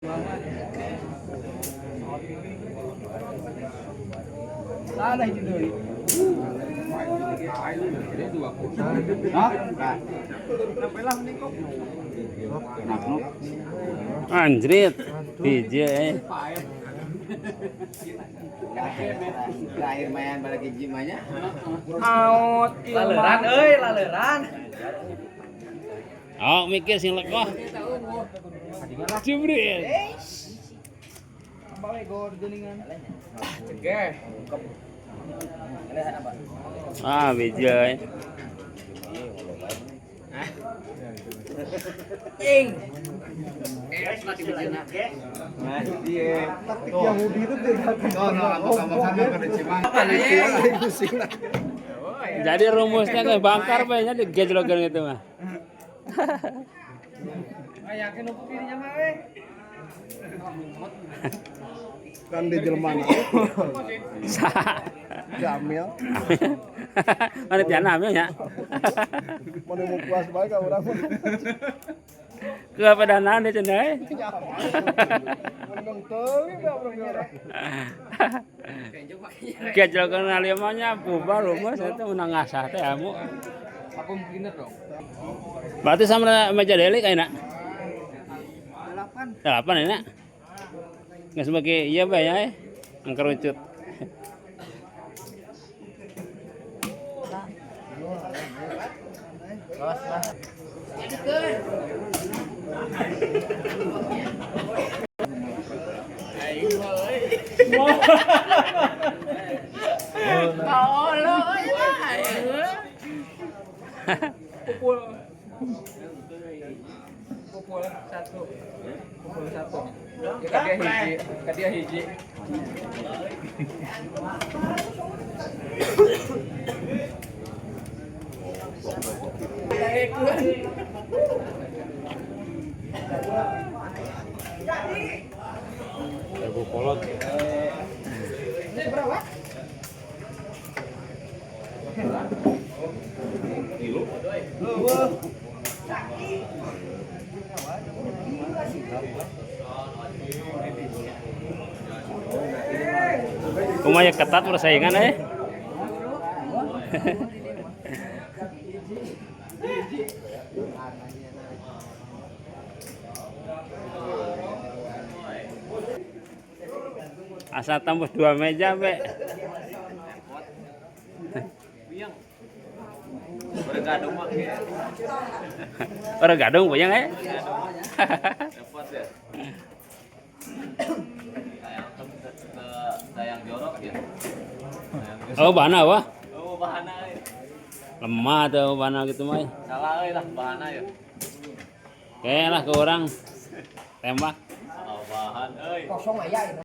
Ada itu. Anjrit, biji Terakhir main balik gimanya? Out, laleran euy, laleran. Oh, mikir sing lekoh. Jibril. Bawa gor geningan. Cegeh. Ah, biji. Ing. Mati bejana. Taktik Yahudi itu tidak. Sama-sama pada cimang. Jadi rumusnya kayak bangkar banyak di gejlogan gitu mah. Yakin upu dirinya mah we. Kan di Jerman. Jamil. Mana tiana amil ya? Mau mau puas bae ka urang. Ke pedanaan deh cenah. Ngomong teuing da urang nyerah. Gejlogan alimanya bubar rumus itu menang ngasah teh amu. Aku beginner dong. Berarti sama meja delik kayaknya. 8. 8 ini. Nggak sebagai iya bay ya. Angkerucut. Pukul 1. Pukul 1. Dia hiji. Terbu kolot. Kumanya ketat persaingan Asal tembus 2 meja be. Bergadung mah. Orang gadung puyeng Repot ya. Dayang jorok ya. Oh, bahana wah. Oh, bahana ya. Lemah tuh bahana gitu mah. Salah euy lah bahana ya. Oke lah ke orang tembak. Oh, bahan euy. Kosong aya.